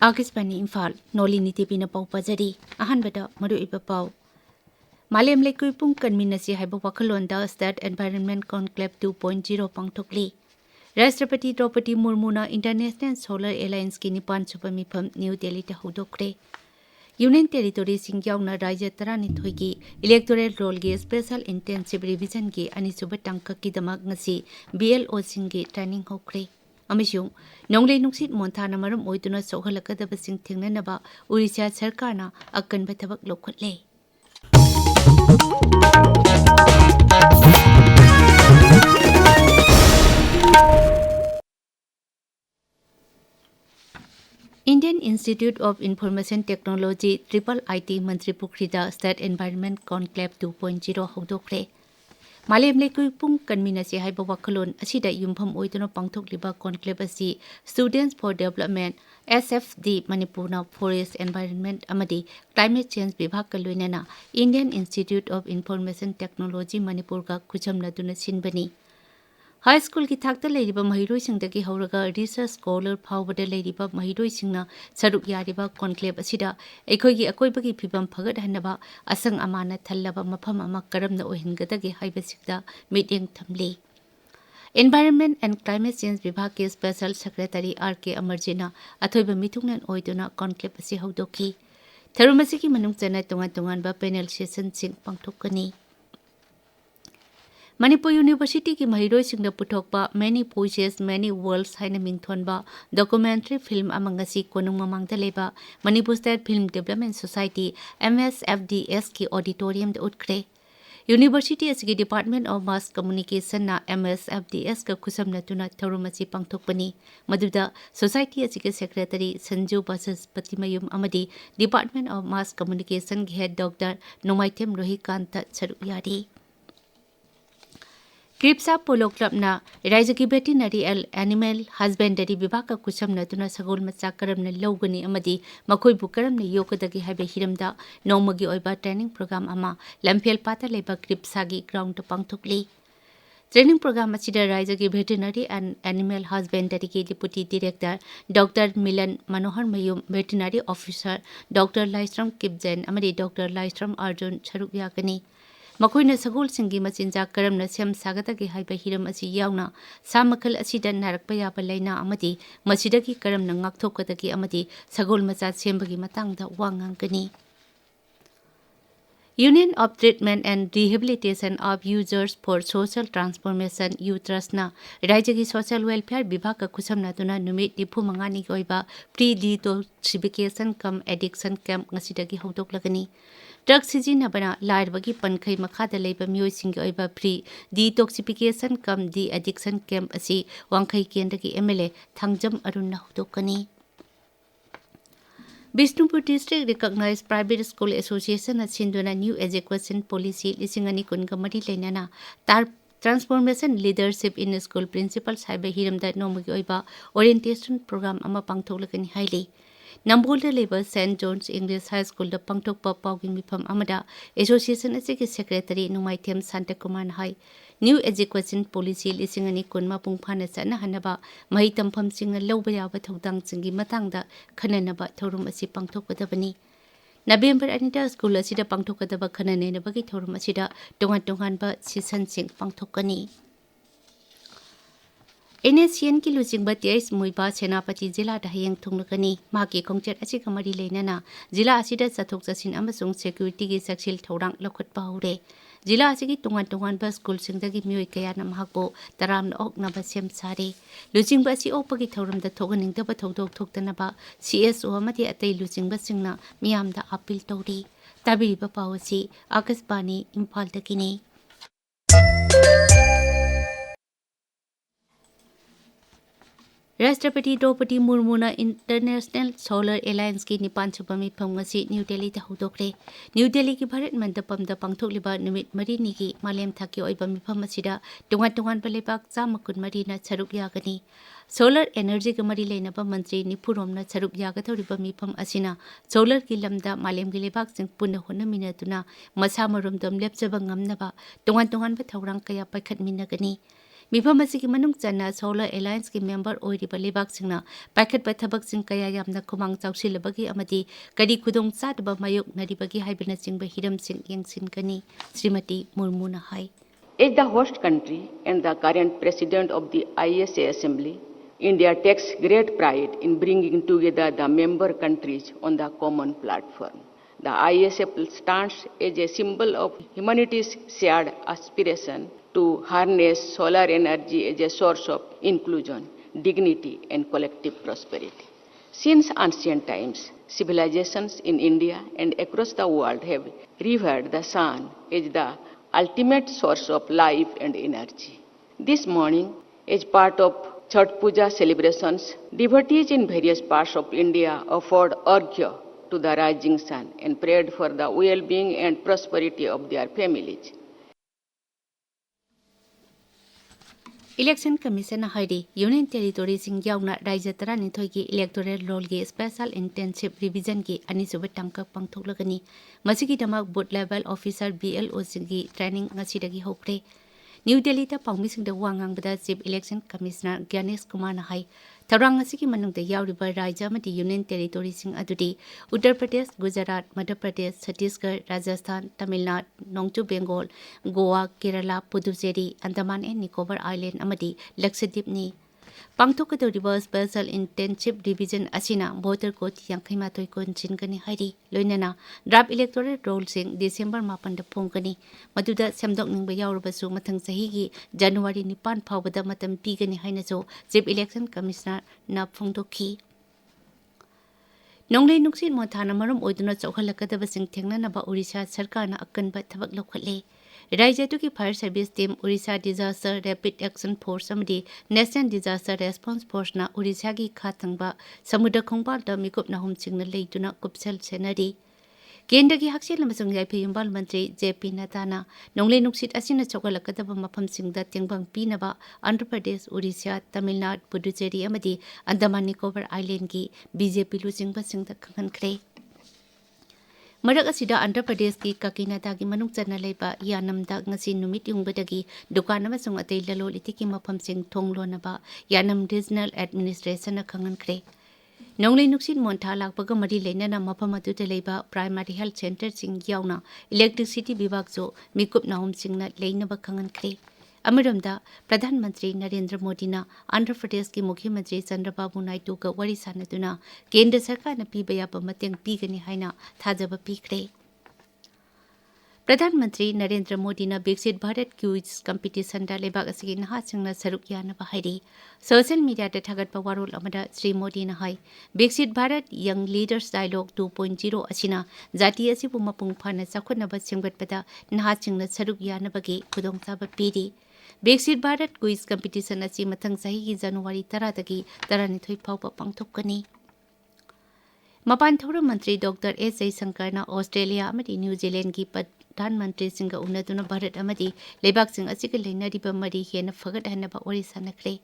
Akishpani Imphal Nolini Devi na pau pajari ahanbada maruiba pau Malem lekui pung kanminasi haiba wakalonda State Environment Conclave 2.0 pangthokli Rashtrapati Draupadi Murmu na International Solar Alliance ki nipan suba mifam New Delhi ta hodokre Union Territory singyauna Rajya Taranithoi ki Electoral Roll ki Special Intensive Revision ki anisuba tangka ki damak ngasi BLO singi training hokre अमिशुं नोंगले नुक्सित मोन्थाना मरम ओइदुना सोहलकदबसिंग थेंगननबा उड़ीसा सरकारना अकनबा थबक लौखटले Indian Institute of Information Technology IIIT मंत्री पुखरीदा State Environment Conclave 2.0 हौदोखरे Malem lekui pung kanminasi haiba wakalon asida yumpham oiduna pangthokliba conclave asi Students for Development SFD Manipurna Forest Environment amadi Climate Change Vibhag ka loinana Indian Institute of Information Technology Manipur ka khuchamna duna sinbani High School ki thakta leiriba mahiroi singdagi hauraga research scholar phawbada leiriba mahiroi singna saruk yariba conclave asida ekhoi akoibagi phibam phagat hanaba asang amana thallaba mafam ama karamna ohingadagi haibasikda meeting thamli Environment and Climate Change Vibhag ke Special Secretary R.K. Amarjina athoiba mithungnan oiduna conclave asi haudoki tharumasi ki manung chana tongan ba panel session sing pangthokani Manipur University ki mahiroi singna puthokpa Many Voices Many Worlds haina mingthonba documentary film amangasi konung mamangda leba Manipur State Film Development Society MSFDS ki auditorium da utkre University asigi Department of Mass Communication na MSFDS ka khusamna tuna thorumasi pangthokpani maduda society asigi secretary Sanju Basaspatimayum amadi Department of Mass Communication ki head Dr. Nomaithem Rohikanta Charuyari Kripsa Polo Club na Raizaki Veterinary Animal Husbandry Vibhag ka kusamna tuna sagol macha karamna logani amadi makoi bu karamna yokadagi haiba hiramda nomagi oiba training program ama Lamphel Pata leba Kripsa gi ground pangthokli Training program asida Raizaki Veterinary and Animal Husbandry ki Deputy Director Dr. Milan Manohar Mayum Veterinary Officer Dr. Laistram Kipjen amadi Dr. Laistram Arjun Charukyakani Makoina sagol singi machinja karamna sem sagatagi haiba hiram asi yauna samakal asida narakpa yaba laina amadi masidagi karamna ngakthokadagi amadi sagol macha sembagi matangda wangangkani Union of Treatment and Rehabilitation of Users for Social Transformation UTRASna Rajagi Social Welfare Vibhag ka khusamna tuna numit 15 ni oiba pre-detoxification cum addiction camp ngasidagi haudoklagani Drug sizinabana lairwagi pankhai makhada leiba mioi singi oiba pre detoxification cum de addiction camp asi wangkhai kendagi MLA thangjam arunna hudokani Bishnupur District Recognized Private School Association Sinduna New Education Policy Lisingani Kungamari Lenana Transformation Leadership in School Principals Haiba Hiramda Nomagi Oiba Orientation Program Ama Pangtholakani Highly Nambolda Labor St. John's English High School the Pangtokpa Pawging Mifam Amada Association Asiki Secretary Numaithem Santa Kuman High New Education Policy Lisingani Kunma Pungphana Sana Hanaba Mahi Tampam Singa Lobaya Thodang Singi Matangda Kananaba Thorum Asi Pangtokadabani November Anita School Asida Pangtokadaba Kanane Bagi Thorum Asida Tongan Ba Sisan Sing Pangtokani NSCN ki losing ba tiais muiba senapati jila da hayang thunglakani maki kongchet asi kamari leinana jila asida chathok chasin amasung security gi saksil thorang lokhat pa hore jila asigi tungan ba school singdagi mioi kaya nam hakbo taram na ok na ba sem sare losing ba si opagi thoram da thoganing da ba thodok thoktana ba CSO amati atai losing ba singna miyam da appeal tori tabi ba pawasi Akashbani Imphal takini Rashtrapati Draupadi Murmu na International Solar Alliance ki nipan subami phamngasi New Delhi ta hudokre New Delhi ki Bharat Mandapam da pangthokliba numit marini ki malem thaki oiba mifam asida tungan balebak chamakun marina charuk yagani Solar Energy ka mari leinaba mantri nipuromna charuk yagathoriba mifam asina solar ki lamda malem ki lebak sing punna honamina tuna masa maromdom lepchaba ngamnaba tungan ba thaurang kaya paikhat minagani ꯃꯤꯐꯝ ꯑꯁꯤꯒꯤ ꯃꯅꯨꯡ ꯆꯟꯅ solar ꯑꯦꯂꯥꯏꯟꯁꯀꯤ member ꯑꯣꯏꯔꯤꯕ ꯂꯩꯕꯥꯛꯁꯤꯡꯅ ꯄꯥꯏꯈꯠꯄ ꯊꯕꯛꯁꯤꯡ ꯀꯌꯥ ꯌꯥꯝꯅ ꯈꯨꯃꯥꯡ ꯆꯥꯎꯁꯤꯜꯂꯕꯒꯤ ꯑꯃꯗꯤ ꯀꯔꯤ ꯈꯨꯗꯣꯡꯆꯥꯗꯕ ꯃꯥꯌꯣꯛꯅꯔꯤꯕꯒꯦ ꯍꯥꯏꯕꯅꯆꯤꯡꯕ ꯍꯤꯔꯝꯁꯤꯡ ꯌꯦꯡꯁꯤꯟꯒꯅꯤ శ్రీమతి ꯃꯨꯔꯃꯨꯅ ꯍꯥꯏ. As the host country and the current president of the ISA Assembly, India takes great pride in bringing together the member countries on the common platform. The ISA stands as a symbol of humanity's shared aspiration to harness solar energy as a source of inclusion, dignity, and collective prosperity. Since ancient times, civilizations in India and across the world have revered the sun as the ultimate source of life and energy. This morning, as part of Chhath Puja celebrations, devotees in various parts of India offered arghya to the rising sun and prayed for the well-being and prosperity of their families. Election Commission haidi Union Territories sing yauna Rajya 12 gi electoral roll gi special intensive revision gi anisuba tangkak pangthoklagani masigi damak booth level officer BLO sing gi training ngasidagi hokre. New Delhi ta pangmising da wangang bada Chief Election Commissioner Gyanesh Kumar na hai tharang asigi manungda yauriba Rajya amadi Union Territories sing adudi Uttar Pradesh, Gujarat, Madhya Pradesh, Chhattisgarh, Rajasthan, Tamil Nadu, Nongchu Bengal, Goa, Kerala, Puducherry, Andaman and Nicobar Island amadi Lakshadweep ni pangthokadoriba special intensive revision asina voter code yankhaimathoi konchingani hairi loinana draft electoral roll sing December 9 da phongani maduda semdokningba yaurabasu mathang sahi gi January 9 phawbada matam pigani haina so Chief Election Commissioner na phongdokhi. Nonglei nuksin mothana maram oiduna chokhalakadabasing thengnanaba Orissa sarkarna akanba thabak lokhatle. Rajya ki Fire Service Team Orissa Disaster Rapid Action Force amadi National Disaster Response Force na Orissa gi khathangba samudra khongpal da mikup na humsingna leituna kupsal senari. Kendra gi haksel amasung yaipi yumbal mantri JP Nadana nonglei nuksit asina chokalakadaba mafamsingda tengbang pinaba Andhra Pradesh, Orissa, Tamil Nadu, Puducherry amadi Andaman Nicobar Island gi BJP lusingba singda khanghankre. Marak asida Andhra Pradesh ki Kakinada gi manung chana leiba yanamda ngasi numit yungbadagi dukan amasung atei lalol itiki mafamsing thonglonaba yanam Regional Administration na khanghankre. Nonglei nuksin monta lakpaga mari leinana mafam aduda leiba Primary Health Center sing yauna Electricity Vibhag jo mikup nahum singna leinaba khanghankre. Amiramda Pradhan Mantri Narendra Modi na Andhra Pradesh ki Mukhyamantri Chandrababu Naidu ka wari sanaduna Kendra Sarkar na piba yaba mateng pigani haina thajaba pikre. Pradhan Mantri Narendra Modi na Viksit Bharat Quiz Competition da lebak asigi naha singna saruk yanaba hairi. Social media da thagatpa warol amada Sri Modi na hai Viksit Bharat Young Leaders Dialogue 2.0 asina jati asibu mapung phana chakhotnaba singbatpada naha singna saruk yanabagi khudongchaba piri. Viksit Bharat Quiz Competition asi mathang sahi gi January 10 dagi 12 phawba pangthokani. Mapan Thora Mantri Dr. S. Jaishankar na Australia amadi New Zealand gi Pradhan Mantri singa unaduna Bharat amadi lebak sing asiga leinariba mari hena fagat hanaba wari sanakre.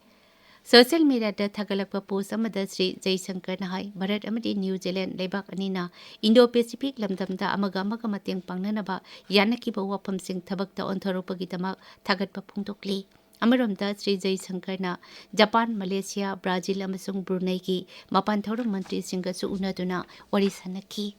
Social media da thagalakpa post amada Sri Jaishankar na hai Bharat amadi New Zealand lebak anina Indo-Pacific lamdamda amaga mateng pangnanaba yanakiba wafam sing thabakta ontharopagi damak thagatpa phongdokli. Amaramda Sri Jaishankar na Japan, Malaysia, Brazil amasung Brunei ki mapan thorum mantri singa su unaduna wari sanakhi.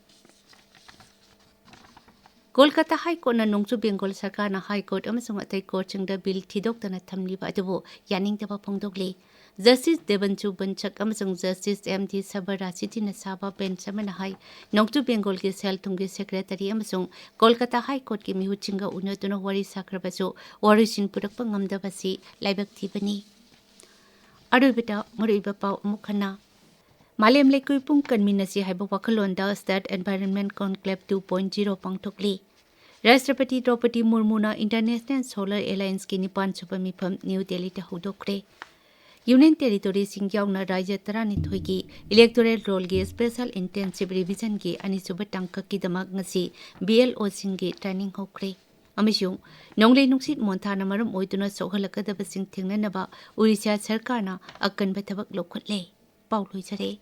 Kolkata High Court na Nongchu Bengal Sarkar na High Court amasung atay court singda bill thidokta na thamliba adubu yaningdaba phongdokli. Justice Devanchu Banchak amasung Justice M.D. Sabarasiti na saba bench amana hai Nongchu Bengal ki sel thunggi secretary amasung Kolkata High Court ki mihu chinga unaduna wari sakrabasu wari sin purakpa ngamdabasi laibak thibani. Aruibita muriba pau mukhana Malem lekui pung kanminasi haiba wakhalonda State Environment Conclave 2.0 pangthokli. Rashtrapati Draupadi Murmu na International Solar Alliance ki nipan suba mifam New Delhi ta hodokre. Union Territories sing yauna Rajya 12 gi electoral roll gi special intensive revision gi anisuba tangkak ki damak ngasi BLO sing gi training hokre. Amishung nonglei nuksit monthana maram oiduna sokhalakadaba sing thengnanaba Orissa sarkarna akanba thabak lokhotle. Paul Loisare.